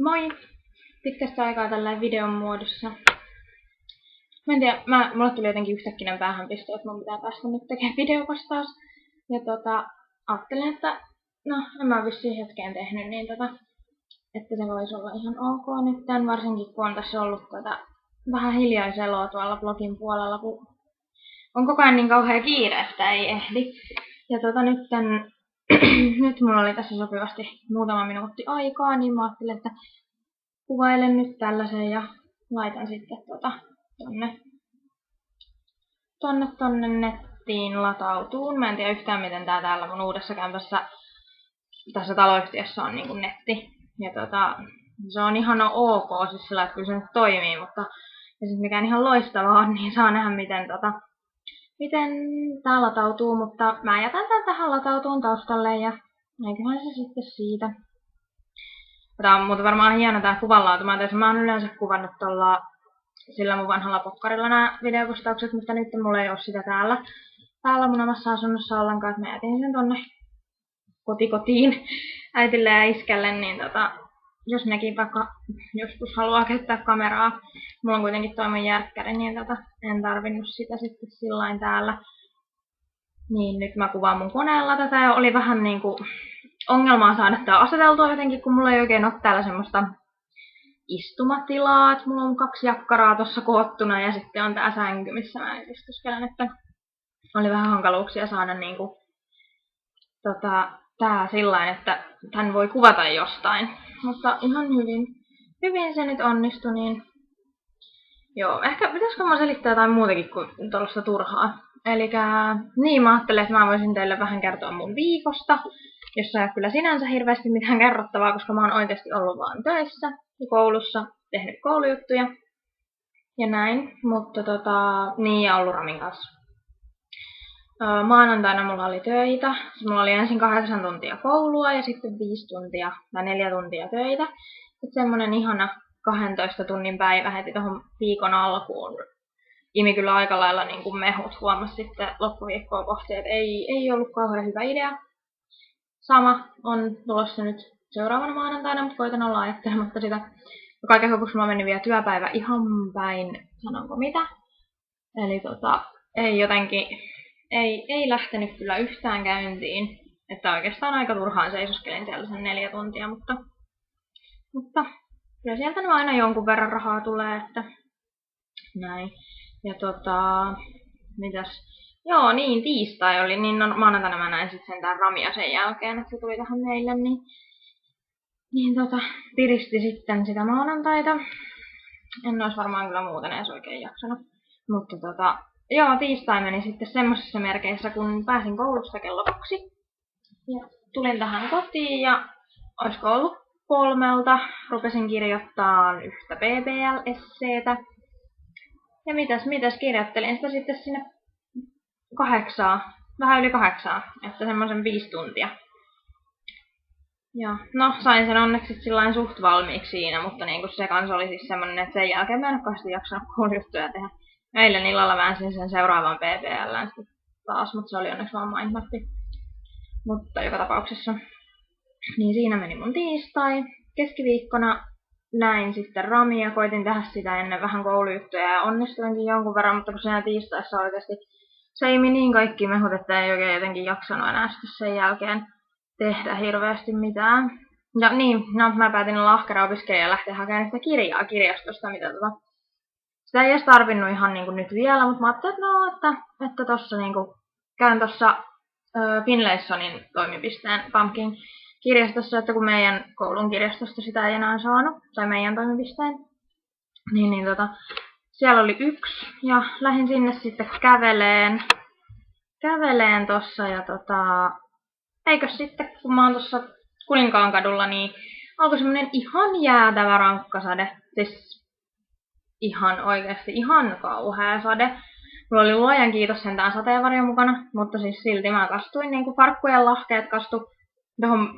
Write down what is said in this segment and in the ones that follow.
Moi! Pitkästä aikaa tällä videon muodossa. Mä en tiedä, mulle tuli jotenkin yhtäkkinen päähänpisto, että mun pitää päästä nyt tekemään videovastaus. Ja ajattelin, että no, en mä vissiin hetkeen tehnyt, niin että se voisi olla ihan ok nyt, varsinkin kun on tässä ollut vähän hiljaiseloa tuolla blogin puolella, kun on koko ajan niin kauhea kiire, että ei ehdi. Ja nyt mulla oli tässä sopivasti muutama minuutti aikaa, niin mä ajattelin, että kuvailen nyt tällaisen ja laitan sitten tonne nettiin latautuun. Mä en tiedä yhtään miten tää täällä mun uudessa kämpässä tässä taloyhtiössä on niinku netti. Ja se on ihan ok, siis sillä, että kyllä se nyt toimii, mutta ja sit mikään ihan loistavaa on, niin saa nähdä miten tää latautuu, mutta mä jätän tän tähän latautuun taustalle ja eiköhän se sitten siitä. Tää on muuten varmaan hieno tää kuvanlaatu. Mä oon yleensä kuvannut sillä mun vanhalla pokkarilla nämä videokustaukset, mutta nyt mulla ei oo sitä täällä mun omassa asunnossa ollenkaan, että mä jätin sen tonne kotiin äitille ja iskälle, niin jos nekin vaikka joskus haluaa käyttää kameraa, mulla on kuitenkin toi mun järkkäri, niin en tarvinnut sitä sitten sillain täällä. Niin nyt mä kuvaan mun koneella tätä ja oli vähän niinku ongelmaa saada tää aseteltua jotenkin, kun mulla ei oikein ole täällä semmoista istumatilaa, että mulla on 2 jakkaraa tossa koottuna ja sitten on tää sänky, missä mä istuskelen, että oli vähän hankaluuksia saada niinku tää sillain, että tän voi kuvata jostain, mutta ihan hyvin se nyt onnistui, niin joo, ehkä pitäisikö mä selittää jotain muutakin kuin tuollaista turhaa. Elikkä niin mä ajattelin, että mä voisin teille vähän kertoa mun viikosta, jossa ei ole kyllä sinänsä hirveästi mitään kerrottavaa, koska mä oon oikeasti ollut vaan töissä ja koulussa, tehnyt koulujuttuja ja näin, mutta niin ja ollut Ramin kanssa. Maanantaina mulla oli töitä, mulla oli ensin 8 tuntia koulua ja sitten 5 tuntia tai 4 tuntia töitä. Et semmonen ihana 12 tunnin päivä heti tohon viikon alkuun. Imi kyllä aika lailla niin kuin mehut, huomasi sitten loppuviikkoa kohti, että ei ollut kauhean hyvä idea. Sama on tulossa nyt seuraavana maanantaina, mutta koitan olla ajattelematta sitä. Ja kaiken lopuksi mulla meni vielä työpäivä ihan päin, sanonko mitä. Eli ei jotenkin, ei lähtenyt kyllä yhtään käyntiin. Että oikeastaan aika turhaan seisoskelin siellä sen 4 tuntia, mutta kyllä sieltä nyt aina jonkun verran rahaa tulee, että näin. Ja mitäs? Joo, niin tiistai oli, niin maanantaina mä näin sitten sentään Ramia sen jälkeen, että se tuli tähän meille, niin piristi sitten sitä maanantaita. En ois varmaan kyllä muuten edes oikein jaksanut. Mutta joo, tiistai meni sitten semmosissa merkeissä, kun pääsin koulusta kello 2. Ja tulin tähän kotiin ja oisko ollut 3, rupesin kirjoittaa yhtä PBL-esseetä. Ja mitäs kirjoittelin sitä sitten sinne 8, vähän yli 8, että semmoisen 5 tuntia. Ja no, sain sen onneksi sillain suht valmiiksi siinä, mutta niinku se kans oli siis semmonen, että sen jälkeen mä en oo kauheasti jaksanut koulujuttuja tehdä. Eilen illalla väänsin sen seuraavan PBL:ään taas, mutta se oli onneksi vaan mindmappi. Mutta joka tapauksessa. Niin siinä meni mun tiistai. Keskiviikkona näin sitten Ramia, koitin tehdä sitä ennen vähän koulujuttuja ja onnistuinkin jonkun verran, mutta kun siinä tiistaissa oikeasti se imi niin kaikki mehut, että ei oikein jotenkin jaksanut enää sitten sen jälkeen tehdä hirveästi mitään. Ja niin, no mä päätin olla ahkera opiskelija ja lähteä hakemaan sitä kirjaa kirjastosta, mitä sitä ei edes tarvinnut ihan niinku nyt vielä, mutta mä ajattelin, että tossa niinku käyn tossa Finlaysonin toimipisteen Pumpkin kirjastossa, että kun meidän koulun kirjastosta sitä ei enää saanut, tai meidän toimipisteen, niin siellä oli 1 ja lähdin sinne sitten käveleen tossa ja eikös sitten kun mä oon tossa Kuninkaankadulla, niin alkoi semmonen ihan jäätävä rankkasade, siis ihan oikeesti ihan kauhea sade. Mulla oli luojan kiitos sentään sateenvarjo mukana, mutta siis silti mä kastuin niinku farkkujen lahkeet kastu tohon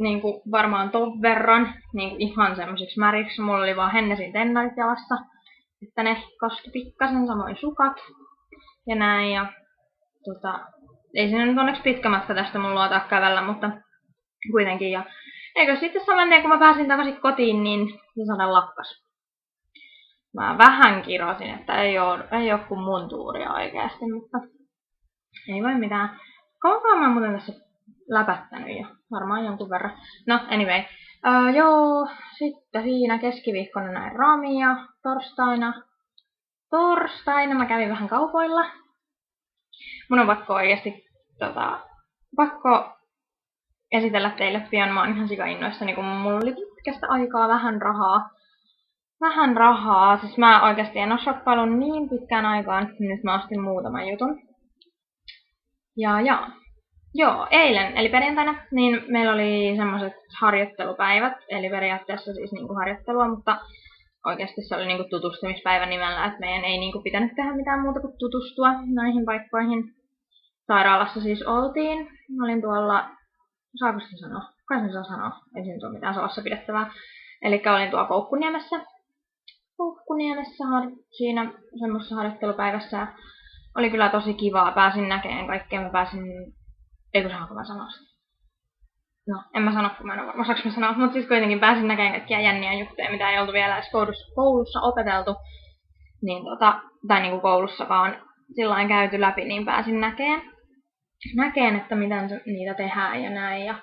niinku varmaan ton verran niinku ihan semmosiksi märiksi. Mulla oli vaan Hennesin tennarit jalassa, että ne kastui pikkasen, samoin sukat ja näin. Ja ei siinä nyt onneksi pitkä matka tästä mun luota kävellä, mutta kuitenkin. Ja Eikö sitten saman tien, kun mä pääsin takaisin kotiin, niin se sade lakkas. Mä vähän kirosin, että ei oo kuin mun tuuria oikeasti, mutta ei voi mitään. Kauankaan mä muuten tässä läpättänyt jo, varmaan jonkun verran. No, anyway. Joo, sitten siinä keskiviikkona näin ramia, torstaina mä kävin vähän kaupoilla. Mun on pakko oikeesti pakko esitellä teille pian. Mä oon ihan sikainnoissani, kun mulla oli pitkästä aikaa vähän rahaa. Siis mä oikeesti en oo shoppaillut niin pitkään aikaan. Nyt mä ostin muutaman jutun. Joo, eilen, eli perjantaina, niin meillä oli semmoset harjoittelupäivät. Eli periaatteessa siis niinku harjoittelua, mutta oikeasti se oli niinku tutustumispäivä nimellä, että meidän ei niinku pitänyt tehdä mitään muuta kuin tutustua näihin paikkoihin. Sairaalassa siis oltiin. Mä olin tuolla, saako se sanoa? Kai sen saa sanoa, ei siinä ole mitään salassa pidettävää. Eli olin tuolla Koukkuniemessä siinä semmoisessa harjoittelupäivässä. Oli kyllä tosi kivaa, pääsin näkemään kaikkea. Eikö saanko mä sanoa sitä? No, en mä sano, kun mä en ole varma, saanko mä sanoa. Mutta siis kuitenkin pääsin näkemään kaikkia jänniä juttuja, mitä ei oltu vielä edes koulussa opeteltu. Niin tai niinku koulussakaan sillain käyty läpi, niin pääsin näkeen, että miten niitä tehdään ja näin. Ja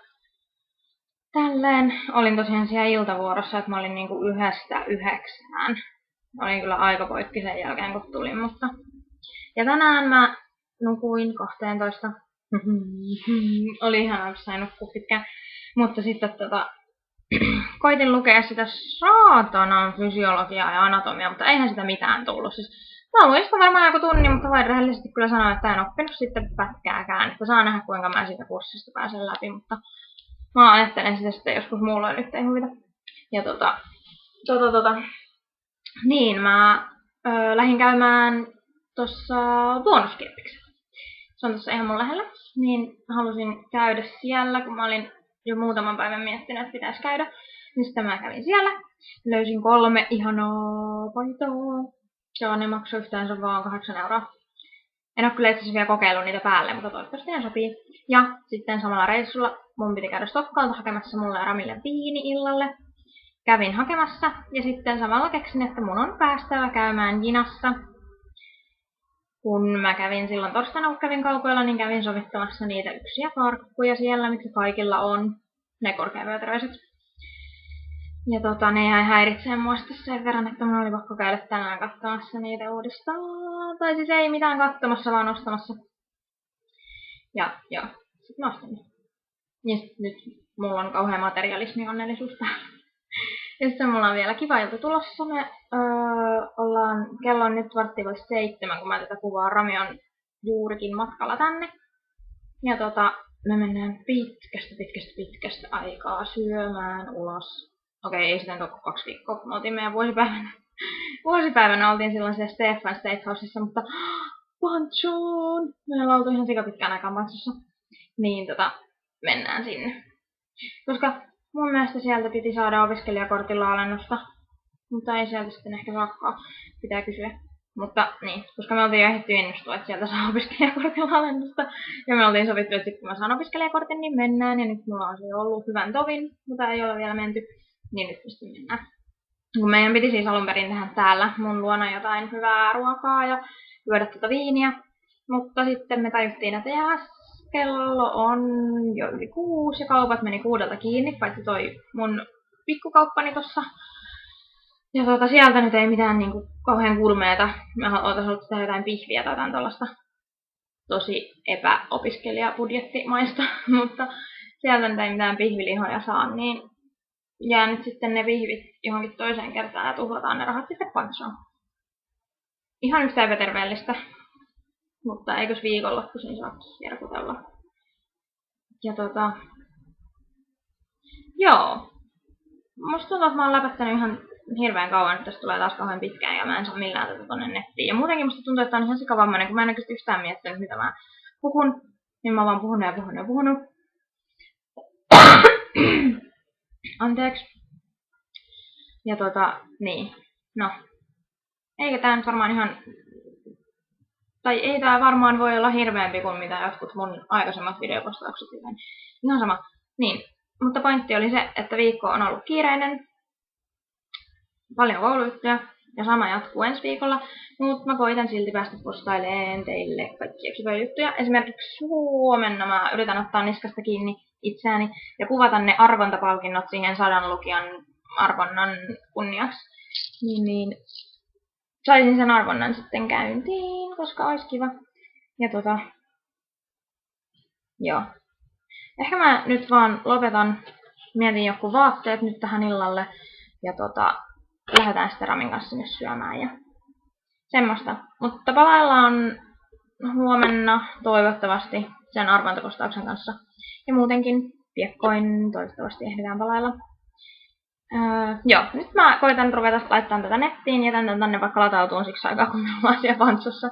tälleen olin tosiaan siellä iltavuorossa, että mä olin niinku 1–9. Olin kyllä aika poikki sen jälkeen, kun tulin, mutta... Ja tänään mä nukuin 12. Oli ihanaa, kun sain nukkua pitkään. Mutta sitten koitin lukea sitä saatanan fysiologiaa ja anatomiaa, mutta eihän sitä mitään tullut. Siis, mä luin sitä varmaan joku tunnin, mutta voin rehellisesti kyllä sanoa, että en oppinut sitten pätkääkään. Että saa nähdä, kuinka mä siitä kurssista pääsen läpi, mutta mä ajattelen sitä sitten joskus muulloin, nyt ei huvita. Ja niin mä lähdin käymään tossa Luonnoskirppiksellä. Se on tossa ihan mun lähellä. Niin halusin käydä siellä, kun mä olin jo muutaman päivän miettinyt, että pitäisi käydä. Niin sitten mä kävin siellä. Löysin 3 ihanaa paitaa. Ja ne maksoi yhteensä vaan 8 €. En oo kyllä itse asiassa vielä kokeillut niitä päälle, mutta toivottavasti ne sopii. Ja sitten samalla reissulla mun piti käydä Stokkalta hakemassa mulle ja Ramille viini illalle. Kävin hakemassa ja sitten samalla keksin, että mun on päästävä käymään Jinassa. Kun mä kävin silloin torstaina, kun kävin kaupoilla, niin kävin sovittamassa niitä yksiä farkkuja siellä, mitkä kaikilla on. Ne korkeavyötäröiset. Ja ne jäi häiritsemään mua sitten sen verran, että mun oli pakko käydä tänään katsomassa niitä uudestaan. Tai siis ei mitään katsomassa, vaan ostamassa. Ja sit mä ostin ne. Ja sit nyt mulla on kauhea materialismi-onnellisuus päällä. Ja sitten mulla on vielä kiva ilta tulossa. Me kello on nyt 6:15, kun mä tätä kuvaan. Rami on juurikin matkalla tänne. Ja me mennään pitkästä aikaa syömään ulos. Okei, ei sitä ole 2 viikkoa, kun me oltiin meidän vuosipäivänä oltiin silloin siellä Stefan Steakhouseissa, mutta Panchoon! Meillä oltu ihan sikapitkään aikaan Panchossa. Niin mennään sinne. Koska mun mielestä sieltä piti saada opiskelijakortilla alennusta, mutta ei sieltä sitten ehkä saakaan, pitää kysyä. Mutta niin, koska me oltiin jo ehditty ennustua, että sieltä saa opiskelijakortilla alennusta. Ja me oltiin sovittu, että sitten kun mä saan opiskelijakortin, niin mennään. Ja nyt mulla on se ollut hyvän tovin, mutta ei ole vielä menty. Niin nyt sitten mennään. Kun meidän piti siis alun perin tehdä täällä mun luona jotain hyvää ruokaa ja juoda viiniä. Mutta sitten me tajuttiin, että kello on jo yli 6 ja kaupat meni 6 kiinni, paitsi toi mun pikkukauppani tossa. Ja sieltä nyt ei mitään niinku kauhean kulmeeta. Mä ootas ollut tehdä jotain pihviä tai jotain tollasta tosi epäopiskelijabudjettimaista, mutta sieltä nyt ei mitään pihvilihoja saa, niin jää nyt sitten ne pihvit johonkin toiseen kertaan ja tuhlataan ne rahat sitten Panchoon. Ihan yhtä epäterveellistä, mutta eikös viikonloppuisin saa jerkutella. Ja joo. Musta tuntuu, että mä oon läpättänyt ihan hirveän kauan, että tästä tulee taas kauhean pitkään ja mä en saa millään tätä tonne nettiin. Ja muutenkin musta tuntuu, että on ihan sikavammainen, kun mä en oikeesti yhtään miettinyt, mitä mä puhun. Niin mä oon vaan puhunut. Anteeksi. Ja niin. No. Eikä tää nyt varmaan ihan... Tai ei tää varmaan voi olla hirveämpi kuin mitä jotkut mun aikaisemmat videopostaukset. Ihan sama. Niin. Mutta pointti oli se, että viikko on ollut kiireinen, paljon koulujuttuja ja sama jatkuu ensi viikolla, mutta mä koitan silti päästä postailemaan teille kaikkia kivoja juttuja. Esimerkiksi huomenna mä yritän ottaa niskasta kiinni itseäni ja kuvata ne arvontapalkinnot siihen 100 lukijan arvonnan kunniaksi. Niin saisin sen arvonnan sitten käyntiin, koska olisi kiva. Ja joo. Ehkä mä nyt vaan lopetan, mietin joku vaatteet nyt tähän illalle ja lähdetään sitten Ramin kanssa sinne syömään ja semmoista. Mutta palaillaan huomenna toivottavasti sen arvontapostauksen kanssa. Ja muutenkin piekkoin toivottavasti ehditään palailla. Joo, nyt mä koitan ruveta laittamaan tätä nettiin, jätän tän tänne vaikka latautuun siksi aikaa, kun me ollaan siellä pantsussa.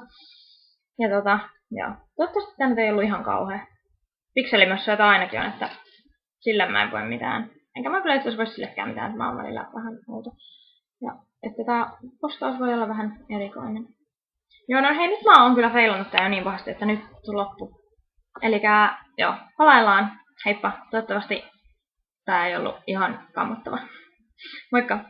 Ja joo. Toivottavasti tää nyt ei ollut ihan kauhea. Pikselimössä tää ainakin on, että sillä mä en voi mitään. Enkä mä kyllä itse asiassa voi sillekään mitään, että mä oon välillä vähän outo. Ja että tää postaus voi olla vähän erikoinen. Joo, no hei, nyt mä oon kyllä feilannut tää jo niin pahasti, että nyt loppu. Elikkä, joo, palaillaan. Heippa, toivottavasti tää ei ollut ihan kammottava. Moikka!